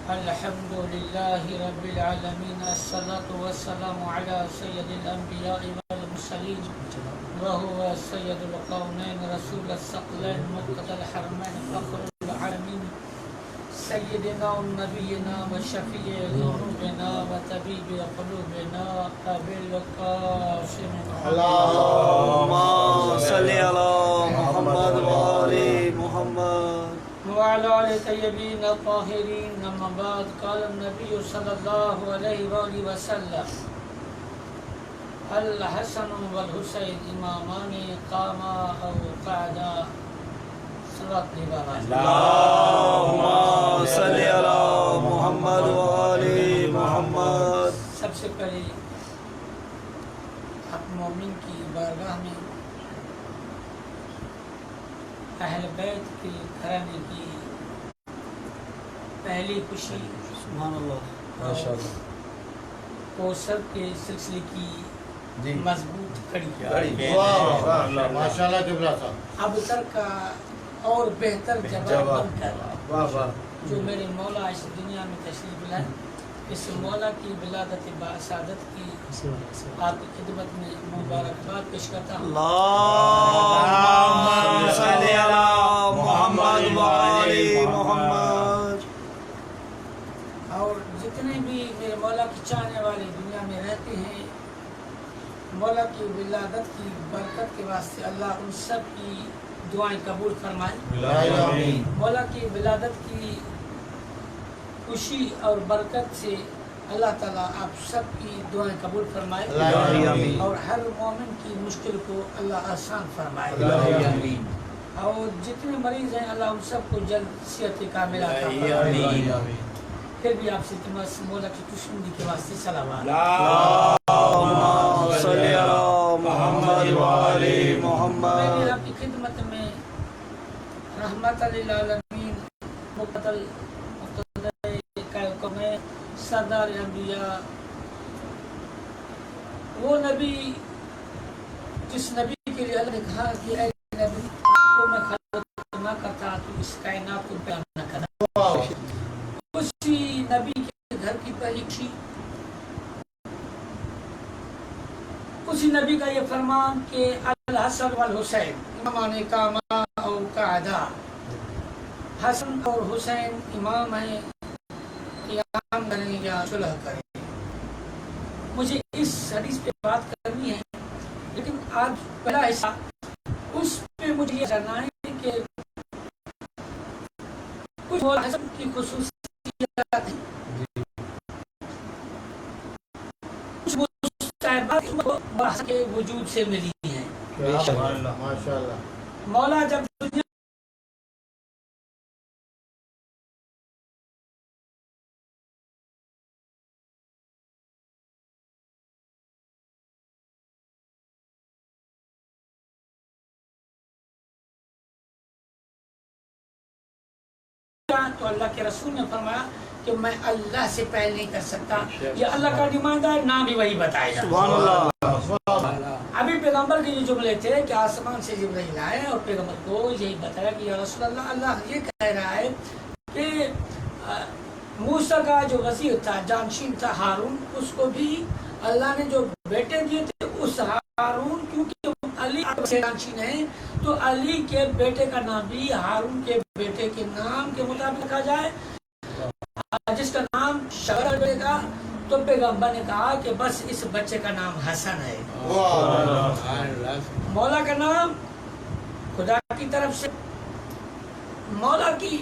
الحمد لله رب العالمين، الصلاة والسلام على سيد الأنبياء والمرسلين وهو سيد القونين رسول الثقلين مقتدى الحرمين فخر العالمين سيدنا ونبينا وشفيع ذنوبنا وطبيب قلوبنا أبي القاسم اللهم صل على محمد وآل محمد وعلى آل الطيبين الطاهرين. أما بعد، قال النبي صلى الله عليه وآله وسلم: الحسن والحسين إمامان قاما أو قعدا. صلوات على اللهم صل على محمد وآل محمد. سب سے پہلے حق مومن کی بارگاہ میں اہل بیت کے گھرانے کی پہلی خوشی سبحان اللہ. ماشاءاللہ. کوثر کے سلسلے کی مضبوط کڑی ماشاءاللہ جبرا صاحب. اب تر کا اور بہتر جواب بن کر واہ واہ. جو میرے مولا اس دنیا میں تشریف لائے، اس مولا کی ولادت باسعادت کی آپ کی خدمت میں مبارکباد پیش کرتا ہوں. اللهم صل على محمد وآل محمد. اور جتنے بھی میرے مولا کی چاہنے والے دنیا میں رہتے ہیں، مولا کی ولادت کی برکت کے واسطے اللہ ان سب کی دعائیں قبول فرمائے. آمین. مولا کی ولادت کی خوشی اور برکت سے اللہ تعالیٰ آپ سب کی دعائیں قبول فرمائے آمین. اور ہر مومن کی مشکل کو اللہ آسان فرمائے. آمین. اور جتنے مریض ہیں اللہ ان سب کو جلد صحت کاملہ عطا فرمائے. آمین. پھر بھی آپ سے تمہارے مولا کی خوشنودی کے واسطے سلامات. اللهم صل على محمد وآل میں بھی محمد. آپ کی خدمت میں رحمت للعالمین مقتل سردار انبیاء، وہ نبی جس نبی کے لیے اللہ نے کہا کہ اے نبی کو میں خلق نہ کرتا تو اس کائنات کو پیدا نہ کرتا. اسی نبی کے گھر کی پہلی خوشی، اسی نبی کا یہ فرمان کہ الحسن والحسین امامان قاما او قعدا. حسن اور حسین امام ہیں، قیام کریں یا صلح کریں. مجھے اس حدیث پہ بات کرنی ہے، لیکن آج پہلا حصہ اس پہ مجھے یہ جاننا ہے کہ کچھ حسن کی خصوصیات ہیں، کچھ مستحبات کے وجود سے ملی ہیں. ماشاءاللہ. مولا جب دنیا تو اللہ کے رسول نے فرمایا کہ میں اللہ سے پہل نہیں کر سکتا. یہ اللہ کا نمائندہ ہے، نام بھی وہی بتائے گا. سبحان اللہ. ابھی پیغمبر کے یہ جملے تھے کہ آسمان سے جبرائیل آئے اور پیغمبر کو یہی بتایا کہ یا رسول اللہ، اللہ یہ کہہ رہا ہے کہ موسیٰ کا جو وزیر تھا، جانشین تھا ہارون، اس کو بھی اللہ نے جو بیٹے دیے تھے، اس ہارون کیونکہ علی سے جانشین ہیں تو علی کے بیٹے کا نام بھی ہارون کے بیٹے کے نام کے مطابق رکھا جائے. جس کا نام شغل بیٹے کا، تو پیغمبر نے کہا کہ بس اس بچے کا نام حسن ہے. مولا کا نام خدا کی طرف سے. مولا کی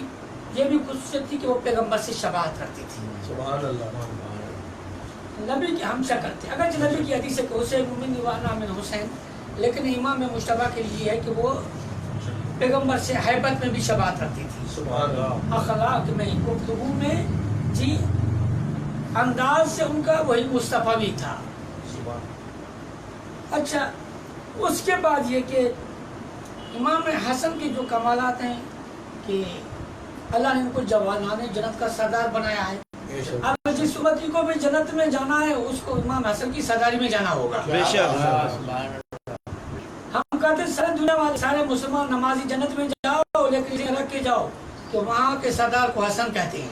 یہ بھی خصوصیت تھی کہ وہ پیغمبر سے شباہت رکھتی تھی، سبحان اللہ. نبی کے ہم شکل تھے. اگرچہ نبی کی حدیث ہے کہ حسین منی وانا من حسین، لیکن امام مشتبہ کے لیے ہے کہ وہ پیغمبر سے ہیبت میں بھی شباہت رکھتی تھی، سبحان اللہ. اخلاق میں، گفتگو میں، جی انداز سے ان کا وہی مصطفیٰ بھی تھا. اچھا، اس کے بعد یہ کہ امام حسن کے جو کمالات ہیں کہ اللہ نے ان کو جوانان جنت کا سردار بنایا ہے. اب جس امتی کو بھی جنت میں جانا ہے اس کو امام حسن کی سرداری میں جانا ہوگا. بے شک. ہم کہتے ہیں سارے دنیا والے سارے مسلمان نمازی جنت میں جاؤ، لیکن رکھ کے جاؤ کہ وہاں کے سردار کو حسن کہتے ہیں.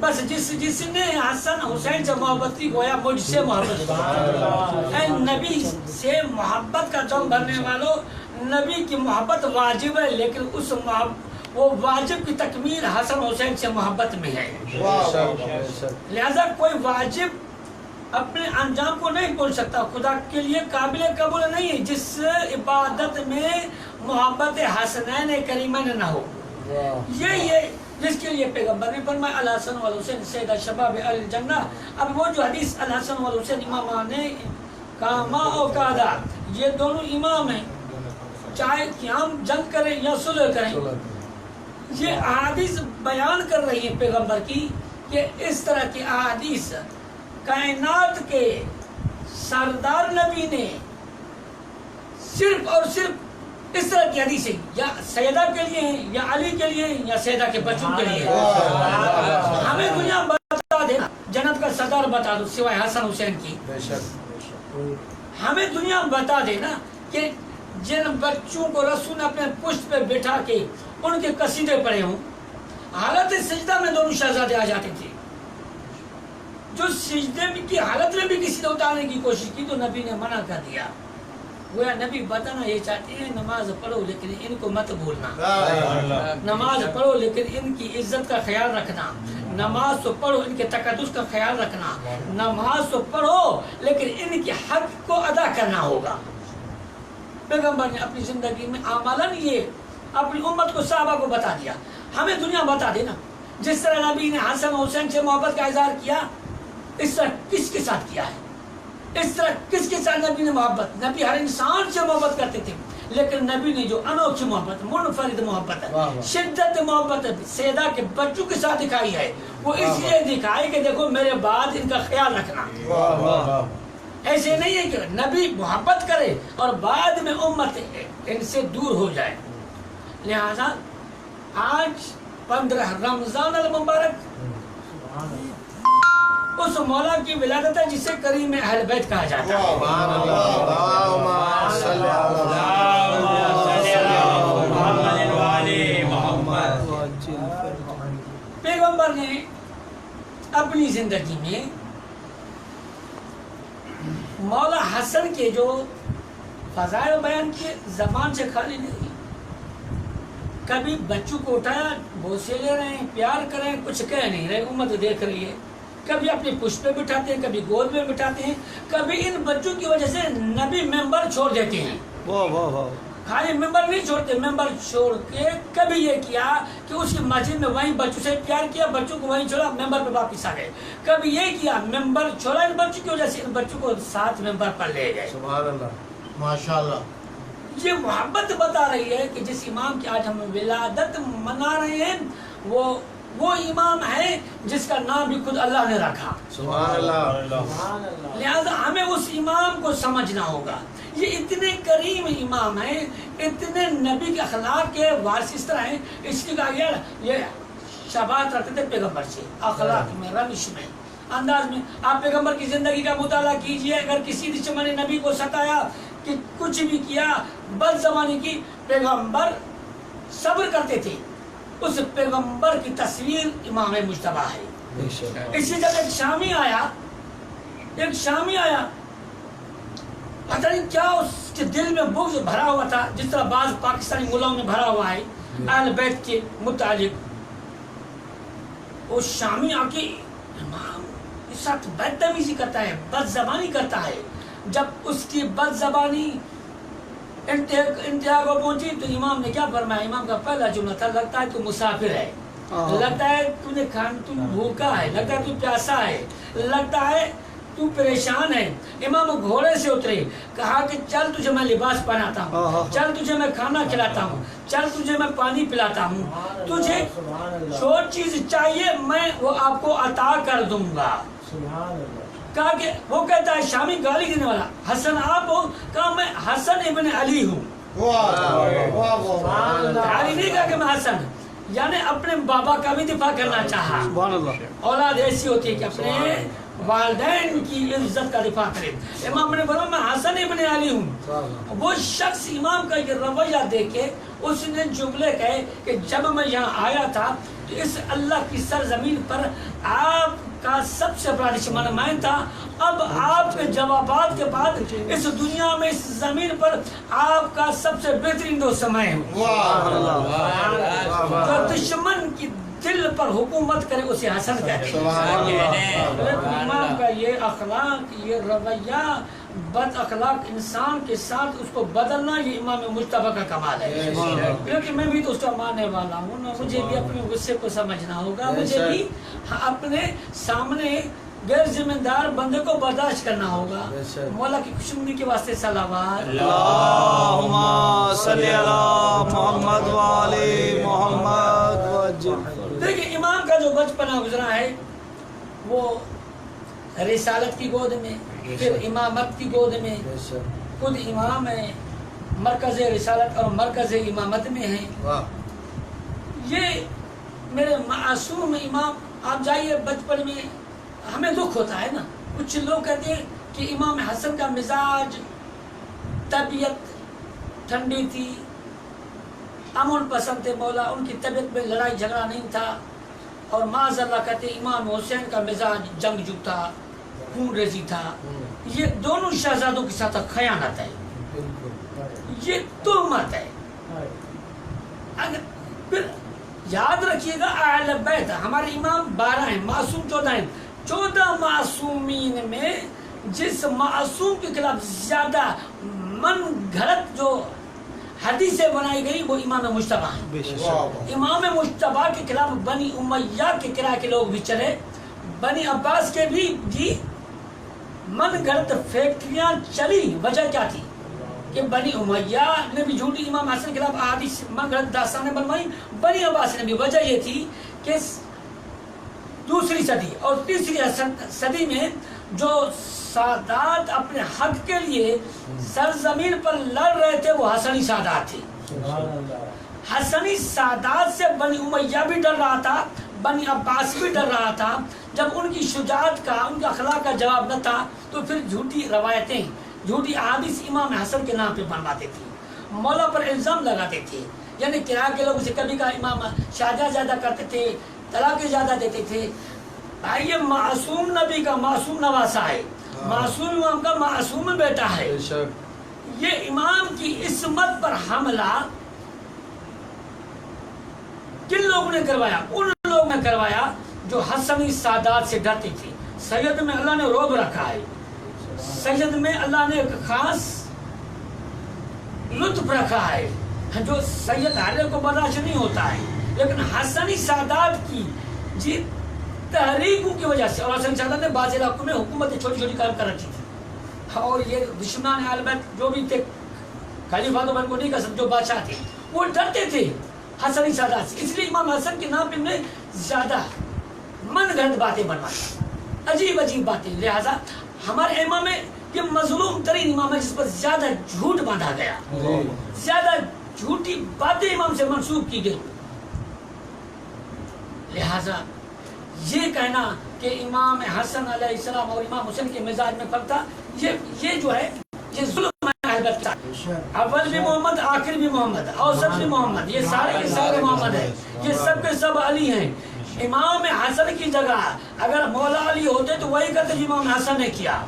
بس جس نے حسن حسین سے محبت کی گویا مجھ سے محبت کی. اے نبی سے محبت کا دم بھرنے والوں، نبی کی محبت واجب ہے، لیکن اس وہ واجب کی تکمیل حسن حسین سے محبت میں ہے. لہذا کوئی واجب اپنے انجام کو نہیں بول سکتا، خدا کے لیے قابل قبول نہیں ہے جس عبادت میں محبت حسنین کریمین نہ ہو. یہ جس کے لیے پیغمبر نے فرمایا الحسن والحسین سیدہ شباب الجنہ. اب وہ جو حدیث الحسن والحسین امامان نے کاما و قادا، یہ دونوں امام ہیں، چاہے قیام جنگ کریں یا صلح کریں. یہ احادیث بیان کر رہی ہیں پیغمبر کی کہ اس طرح کی احادیث کائنات کے سردار نبی نے صرف اور صرف اس طرح کی حدیثیں یا سیدہ کے لیے ہیں، یا علی کے لیے ہیں، یا سیدہ کے بچوں کے لیے. ہمیں دنیا بتا دینا، جنت کا سردار بتا دو سوائے حسن حسین کی. ہمیں دنیا بتا دینا کہ جن بچوں کو رسول نے اپنے پشت پہ بٹھا کے ان کے قصیدے پڑھے ہوں، حالت سجدہ میں دونوں شہزادے آ جاتے تھے. جو سجدے کی حالت میں بھی کسی نے اتارنے کی کوشش کی تو نبی نے منع کر دیا. گویا نبی بتانا یہ چاہتے ہیں نماز پڑھو لیکن ان کو مت بھولنا، نماز پڑھو لیکن ان کی عزت کا خیال رکھنا، نماز تو پڑھو ان کے تقدس کا خیال رکھنا، نماز تو پڑھو لیکن ان کے حق کو ادا کرنا ہوگا. پیغمبر نے اپنی زندگی میں عملاً یہ اپنی امت کو صحابہ کو بتا دیا. ہمیں دنیا بتا دینا جس طرح نبی نے حسن حسین سے محبت کا اظہار کیا، اس طرح کس کے ساتھ کیا ہے؟ اس طرح کس کے ساتھ نبی نے محبت؟ نبی ہر انسان سے محبت کرتے تھے، لیکن نبی نے جو انوکھی محبت، منفرد محبت ہے، شدت محبت سیدہ کے بچوں کے ساتھ دکھائی ہے، وہ اس لیے دکھائی کہ دیکھو میرے بعد ان کا خیال رکھنا. ایسے نہیں ہے کہ نبی محبت کرے اور بعد میں امت ان سے دور ہو جائے. لہذا آج 15 رمضان المبارک اس مولا کی ولادت ہے جسے کریم اہل بیت کہا جاتا ہے. پیغمبر نے اپنی زندگی میں مولا حسن کے جو فضائل بیان کیے زبان سے خالی نہیں. کبھی بچوں کو اٹھایا، بوسے لے رہے ہیں، پیار کر رہے ہیں، کچھ کہہ نہیں رہے، امت دیکھ رہی ہے. کبھی اپنے پشت پہ بٹھاتے ہیں، کبھی گود میں بٹھاتے ہیں. کبھی ان بچوں کی وجہ سے نبی ممبر چھوڑ دیتے ہیں. خالی ممبر نہیں چھوڑتے، ممبر چھوڑ کے کبھی یہ کیا کہ اس کی مسجد میں وہیں بچوں سے پیار کیا، بچوں کو وہیں چھوڑا، ممبر پہ واپس آ گئے. کبھی یہ کیا ممبر چھوڑا ان بچوں کی وجہ سے، ان بچوں کو ساتھ ممبر پر لے گئے. سبحان اللہ، ماشاءاللہ. یہ محبت بتا رہی ہے کہ جس امام کی آج ہم ولادت منا رہے ہیں وہ امام ہے جس کا نام بھی خود اللہ نے رکھا. سبحان اللہ. لہذا ہمیں اس امام کو سمجھنا ہوگا. یہ اتنے کریم امام ہیں، اتنے نبی کے اخلاق کے وارث اس طرح ہیں. اس کی کہا یہ شباہت رکھتے تھے پیغمبر سے، اخلاق میں، روش میں، انداز میں. آپ پیغمبر کی زندگی کا مطالعہ کیجئے. اگر کسی دشمن نے نبی کو ستایا کہ کچھ بھی کیا، بد زبانی کی، پیغمبر صبر کرتے تھے. اس پیغمبر کی تصویر امام مجتبیٰ ہے. اسی جگہ ایک شامی آیا، پتہ نہیں کیا اس کے دل میں بغض بھرا ہوا تھا، جس طرح بعض پاکستانی ملاؤں میں بھرا ہوا ہے اہل بیت کے متعلق. وہ شامی آ کے امام کے ساتھ بدتمیزی کرتا ہے، بد زبانی کرتا ہے. جب اس کی بد زبانی انتہا کو پہنچی تو امام نے کیا فرمایا؟ امام کا پہلا جملہ تھا، لگتا ہے تو مسافر ہے، لگتا ہے تو بھوکا ہے، لگتا ہے تو پیاسا ہے، لگتا ہے تو پریشان ہے. امام گھوڑے سے اترے، کہا کہ چل تجھے میں لباس پہناتا ہوں، چل تجھے میں کھانا کھلاتا ہوں، چل تجھے میں پانی پلاتا ہوں، تجھے جو چیز چاہیے میں وہ آپ کو عطا کر دوں گا. کہا کہ وہ کہتا ہے شامی گالی دینے والا، حسن آپ ہو؟ کہا میں حسن ابن علی ہوں. علی نہیں کہا کہ میں حسن، یعنی اپنے بابا کا بھی دفاع کرنا چاہا. اولاد ایسی ہوتی ہے کہ اپنے والدین کی عزت کا دفاع کرے. امام نے بولا میں حسن ابن علی ہوں. وہ شخص امام کا یہ رویہ دیکھ کے اس نے جملے کہے کہ جب میں یہاں آیا تھا تو اس اللہ کی سرزمین پر آپ کا سب سے بڑا نمائند تھا. اب آپ کے جوابات کے بعد اس دنیا میں اس زمین پر آپ کا سب سے بہترین دوست سمائے ہو. جو دشمن کی دل پر حکومت کرے اسے حسن کہتے ہیں. امام کا یہ اخلاق، یہ رویہ، بد اخلاق انسان کے ساتھ اس کو بدلنا، یہ امام مجتبی کا کمال ہے. کیونکہ میں بھی تو اس کا ماننے والا ہوں نا، مجھے بھی اپنے غصے کو سمجھنا ہوگا، مجھے بھی اپنے سامنے غیر ذمہ دار بندے کو برداشت کرنا ہوگا. مولا کی خوشنودی کے واسطے صلوات. اللہم صلی علی محمد وآل محمد وعجل. دیکھیں امام کا جو بچپنا گزرا ہے وہ رسالت کی گود میں، پھر امامت کی گود میں. خود امام ہے، مرکز رسالت اور مرکز امامت میں ہے. یہ میرے معصوم امام، آپ جائیے بچپن میں ہمیں دکھ ہوتا ہے نا. کچھ لوگ کہتے ہیں کہ امام حسن کا مزاج، طبیعت ٹھنڈی تھی، امن پسند تھے مولا، ان کی طبیعت میں لڑائی جھگڑا نہیں تھا. اور معاذ اللہ کہتے ہیں امام حسین کا مزاج جنگجو تھا، خون ریزی تھا. یہ دونوں شہزادوں کے ساتھ خیانت ہے، یہ تہمت ہے. پھر یاد رکھیے گا اہل بیت ہمارے امام 12 ہیں، معصوم 14 ہیں. 14 معصومین میں جس معصوم کے خلاف زیادہ من گھڑت جو حدیثیں بنائی گئی وہ امام مجتبی ہیں. امام مجتبی کے خلاف بنی امیہ کے کرائے کے لوگ بھی چلے، بنی عباس کے بھی من گھڑت فیکٹریاں چلی. وجہ کیا تھی کہ بنی امیہ نے بھی جھوٹی امام حسن کے خلاف احادیث من گھڑت داستانیں بنوائی. بنی عباس نے بھی. وجہ یہ تھی کہ دوسری صدی اور تیسری صدی میں جو سادات اپنے حق کے لیے سرزمین پر لڑ رہے تھے وہ حسنی سادات تھے. حسنی سادات سے بنی امیہ بھی ڈر رہا تھا، بنی عباس بھی ڈر رہا تھا. جب ان کی شجاعت کا، ان کے اخلاق کا جواب نہ تھا تو پھر جھوٹی روایتیں، جھوٹی احادیث امام حسن کے نام پہ بنواتے تھے، مولا پر الزام لگاتے تھے. یعنی کرایہ کے لوگ اسے کبھی کا امام شادیاں زیادہ کرتے تھے، طلاقیں زیادہ دیتے تھے. یہ معصوم نبی کا معصوم نواسہ ہے، معصوم امام کا معصوم بیٹا ہے. یہ امام کی عصمت پر حملہ کن لوگوں نے کروایا؟ ان لوگوں نے کروایا جو حسنی سادات سے ڈرتے تھے. سید میں اللہ نے روب رکھا ہے، سید میں اللہ نے ایک خاص لطف رکھا ہے جو سید ہر کو برداشت نہیں ہوتا ہے. لیکن حسنی سادات کی تحریکوں کی وجہ سے، اور حسنی سادات نے بعض علاقوں میں حکومتیں چھوٹی چھوٹی کام کر رکھی تھی، اور یہ دشمنان اہل بیت جو بھی تھے، خلیفہ تو میں کو نہیں کہہ سکتا، جو بادشاہ تھے وہ ڈرتے تھے حسنی سادات سے. اس لیے امام حسن کے نام پہ انہیں زیادہ من گھڑت باتیں بنوائی، عجیب عجیب باتیں. لہذا ہمارے امام میں یہ مظلوم ترین امام ہے جس پر زیادہ جھوٹ باندھا گیا، زیادہ جھوٹی باتیں امام سے منسوب کی گئی. لہذا یہ کہنا کہ امام حسن علیہ السلام اور امام حسین کے مزاج میں فرق تھا، یہ جو ہے یہ ظلم ہے اہل بیت کا. اول بھی محمد، آخر بھی محمد، اوسط بھی محمد، یہ سارے کے سارے محمد ہیں، یہ سب کے سب علی ہیں. امام حسن کی جگہ اگر مولا علی ہوتے تو وہی کرتے جو امام حسن نے کیا.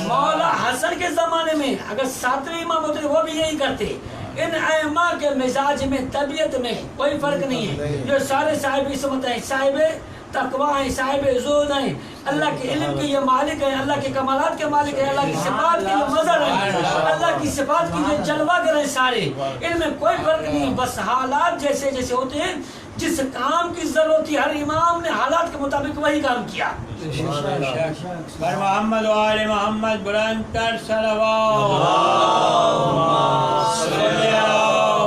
مولا حسن کے زمانے میں اگر 7ویں امام ہوتے تو وہ بھی یہی کرتے. ان ائمہ کے مزاج میں، طبیعت میں کوئی فرق نہیں ہے. یہ سارے صاحب عصمت ہیں، صاحب تقویٰ ہیں، صاحب زہد ہیں، اللہ کے علم کے یہ مالک ہیں، اللہ کے کمالات کے مالک ہیں، اللہ کی صفات کے یہ مظہر ہیں، اللہ کی صفات کی یہ جلوہ گر ہیں. سارے ان میں کوئی فرق نہیں. بس حالات جیسے جیسے ہوتے ہیں، جس کام کی ضرورت تھی ہر امام نے حالات کے مطابق وہی کام کیا. پر محمد و آل محمد بلند تر صلوات.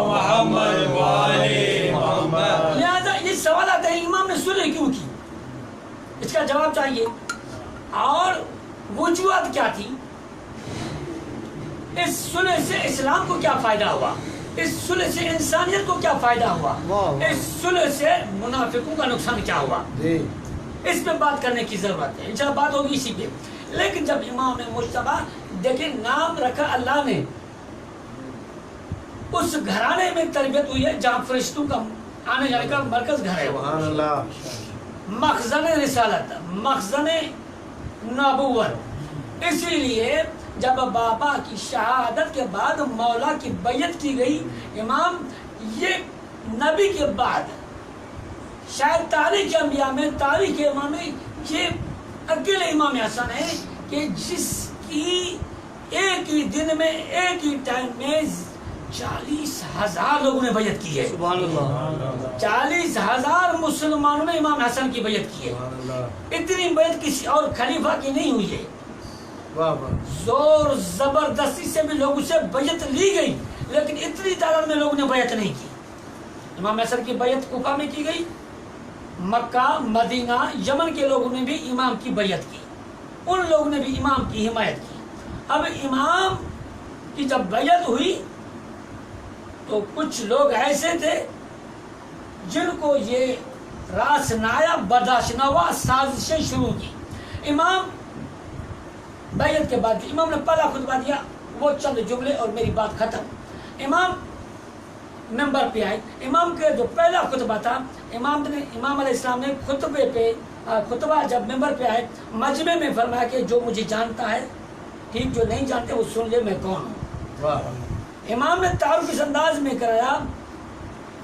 محمد و آل محمد. لہذا یہ سوال آتا ہے امام نے صلح کیوں کی؟ اس کا جواب چاہیے. اور وجوہات کیا تھی؟ اس صلح سے اسلام کو کیا فائدہ ہوا؟ اس صلح سے انسانیت کو کیا فائدہ ہوا؟ اس صلح سے منافقوں کا نقصان کیا ہوا؟ اس پہ بات کرنے کی ضرورت ہے. انشاءاللہ بات ہوگی اسی پہ. لیکن جب امام مجتبی، دیکھیں نام رکھا اللہ نے، اس گھرانے میں تربیت ہوئی ہے جہاں فرشتوں کا آنے جانے کا مرکز گھر ہے وہ. سبحان اللہ. مخزن رسالت، مخزن نبوت. اسی لیے جب بابا کی شہادت کے بعد مولا کی بیعت کی گئی، امام یہ نبی کے بعد شاید تاریخ انبیاء میں، تاریخ امام میں یہ اکیلے امام حسن ہے کہ جس کی ایک ہی دن میں ایک ہی ٹائم میں 40,000 لوگوں نے بیعت کی ہے. سبحان اللہ. 40,000 مسلمانوں نے امام حسن کی بیعت کی ہے. سبحان اللہ. اتنی بیعت کسی اور خلیفہ کی نہیں ہوئی ہے. واہ واہ. زور زبردستی سے بھی لوگوں سے بیعت لی گئی، لیکن اتنی تعداد میں لوگوں نے بیعت نہیں کی. امام حسن کی بیعت کوفہ میں کی گئی، مکہ، مدینہ، یمن کے لوگوں نے بھی امام کی بیعت کی، ان لوگوں نے بھی امام کی حمایت کی. اب امام کی جب بیعت ہوئی تو کچھ لوگ ایسے تھے جن کو یہ راس نایا برداشت نہ ہوا، سازشیں شروع کی. امام بیعت کے بعد امام نے پہلا خطبہ دیا، وہ چند جملے اور میری بات ختم. امام ممبر پہ آئے. امام کے جو پہلا خطبہ تھا، امام علیہ السلام نے خطبہ جب ممبر پہ آئے مجمع میں فرمایا کہ جو مجھے جانتا ہے ٹھیک، جو نہیں جانتے وہ سن لے میں کون ہوں. واہ. امام نے تعارف اس انداز میں کرایا،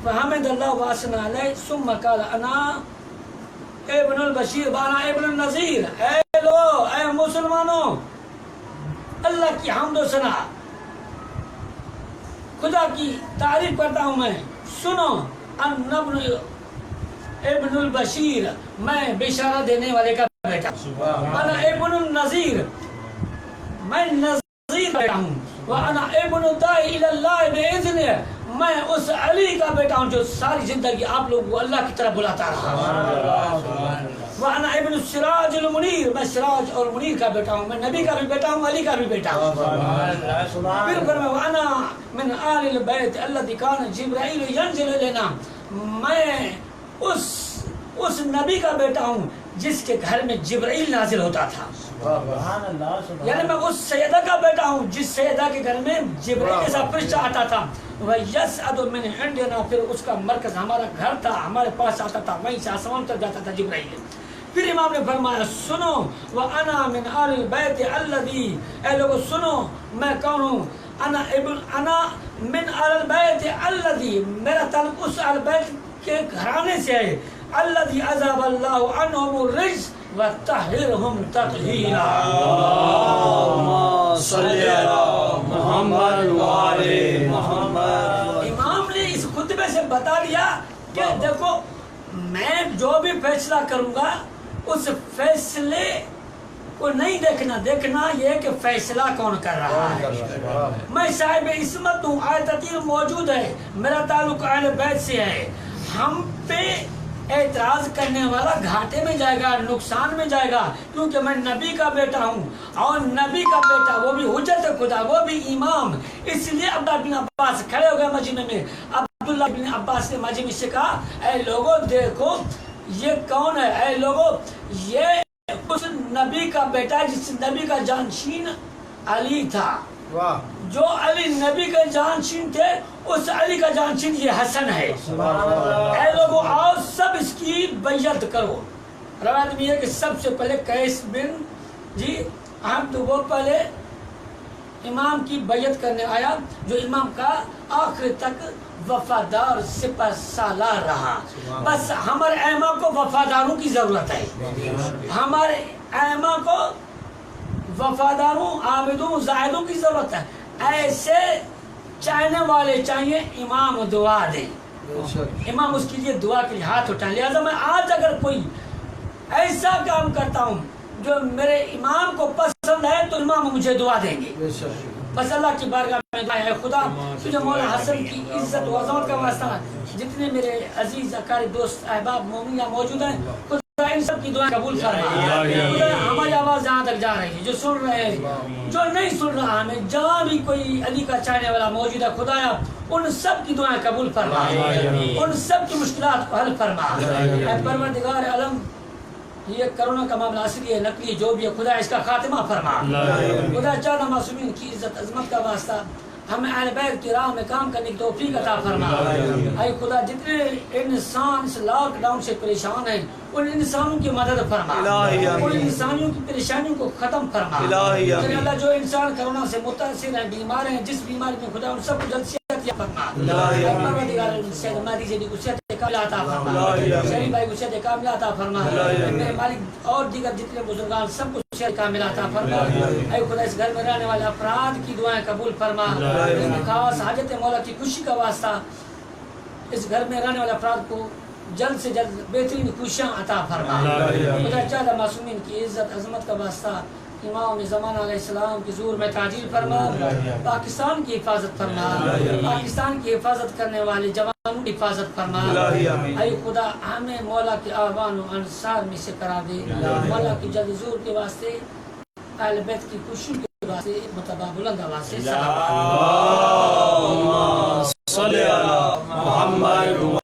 فحمد اللہ واسنا علیہ ثم قال انا ابن البشیر وانا ابن النذیر. اے لو، اے مسلمانوں، اللہ کی حمد و ثنا، خدا کی تعریف کرتا ہوں میں. سنو، ان ابن البشیر، میں بشارت دینے والے کا بیٹا. انا ابن النذیر، میں نذیر کا بیٹا ہوں. وانا ابن الداعی الی اللہ باذنہ، میں اس علی کا بیٹا ہوں جو ساری زندگی آپ لوگوں کو اللہ کی طرف بلاتا رہا. وانا ابن السراج المنیر، میں سراج اور منیر کا بیٹا ہوں، میں نبی کا بھی بیٹا ہوں، علی کا بھی بیٹا ہوں. پھر فرمایا وانا من آل البیت الذی کان جبرائیل ینزل الینا، میں اس نبی کا بیٹا ہوں جس کے گھر میں جبرائیل نازل ہوتا تھا. یعنی میں اس سیدہ کا بیٹا ہوں جس سیدہ کے گھر میں جبرائیل کے ساتھ فرشتہ آتا تھا. وَيَسْعَدُ مِنْ عِنْدِنَا، پھر اس کا مرکز ہمارا گھر تھا، ہمارے پاس آتا تھا، وہیں سے آسمان تک جاتا تھا جبرائیل. پھر امام نے فرمایا سنو، وَأَنَا مِنْ آلِ الْبَيْتِ الَّذِي، اے لوگو سنو میں کون ہوں. انا من آل الْبَيْتِ الَّذِي، میرا تعلق اس آل بیت کے گھرانے سے ہے. الَّذِي عَذَبَ اللَّهُ عَنْهُمُ الرِّجْسَ وَطَهِّرْهُمْ تَطْهِيرًا. اللهم صل على محمد وآل محمد. امام نے اس خطبے سے بتا دیا کہ دیکھو میں جو بھی فیصلہ کروں گا اس فیصلے کو نہیں دیکھنا یہ کہ فیصلہ کون کر رہا ہے. میں صاحب عصمت ہوں، آیت عتیق موجود ہے، میرا تعلق اہل بیت سے ہے. ہم پہ اعتراض کرنے والا گھاٹے میں جائے گا، نقصان میں جائے گا، کیونکہ میں نبی کا بیٹا ہوں، اور نبی کا بیٹا وہ بھی حجت خدا، وہ بھی امام. اس لیے عبداللہ بن عباس کھڑے ہو گئے مجمع میں. عبداللہ بن عباس نے مجمع سے کہا اے لوگوں دیکھو یہ کون ہے. اے لوگوں یہ اس نبی کا بیٹا جس نبی کا جانشین علی تھا. واہ. جو علی نبی کا جانشین تھے اس علی کا جانشین یہ حسن ہے. اے لوگوں آؤ سب اس کی بیعت کرو. روایت میں یہ کہ سب سے پہلے قیس بن عبد وہ پہلے امام کی بیعت کرنے آیا، جو امام کا آخر تک وفادار سپہ سالار رہا. بس ہمارے ائمہ کو وفاداروں کی ضرورت ہے، ہمارے ائمہ کو وفاداروں، عابدوں، زاہدوں کی ضرورت ہے. ایسے چاہنے والے چاہیے امام دعا دیں، امام اس کے لیے دعا کے لیے ہاتھ اٹھائیں. لہٰذا میں آج اگر کوئی ایسا کام کرتا ہوں جو میرے امام کو پسند ہے تو امام مجھے دعا دیں گے. بس اللہ کی بارگاہ میں دعا ہے خدا تجھے مولا حسن کی عزت و عظمت کا واسطہ. جتنے میرے عزیز اقارب دوست احباب مومنین موجود ہیں، خدا ان سب کی دعائیں قبول فرما. خدا ہماری آواز جہاں تک جا رہی ہے، جو سن رہے ہیں، جو نہیں سن رہا ہمیں، جہاں بھی کوئی علی کا چاہنے والا موجود ہے، خدایا ان سب کی دعائیں قبول فرما، ان سب کی مشکلات کو حل فرما. اے پروردگار عالم، یہ کرونا کا معاملہ اصلی ہے نقلی جو بھی ہے، خدا اس کا خاتمہ فرما. خدا جان معصومین کی عزت عظمت کا واسطہ ہمیں اہل بیت کی راہ میں کام کرنے کی توفیق عطا فرما اے خدا جتنے انسان اس لاک ڈاؤن سے پریشان ہیں ان انسانوں کی مدد فرما الہی آمین۔ ان انسانوں کی پریشانیوں کو ختم فرما الہی آمین۔ اے اللہ جو انسان کرونا سے متاثر ہیں بیمار ہیں جس بیماری میں خدا ان سب کو جلد صحت عطا فرما الہی آمین۔ پروردگار سید مہدی جی کو صحت کاملہ عطا فرما الہی آمین۔ شریف بھائی کو صحت کاملہ عطا فرما الہی آمین۔ میرے مالک اور دیگر جتنے بزرگان سب کو صحت کاملہ عطا فرما اے خدا اس گھر میں رہنے والے افراد کی دعائیں قبول فرما خاص حاجت مولا کی خوشی کا واسطہ اس گھر میں رہنے والے افراد کو جلد سے جلد بہترین خوشیاں عطا فرما خدا چاہتا معصومین کی عزت عظمت کا واسطہ امام زمان علیہ السلام کی زور میں تعجیل فرما پاکستان کی حفاظت فرما پاکستان کی حفاظت کرنے والے جوانوں کی حفاظت فرما اے خدا ہمیں مولا کے آبان و انصار میں سے کرا دے مولا کی جلد زور کے واسطے اہل بیت کی خوشی کے واسطے متبا بلند آواز سے صلی اللہ محمد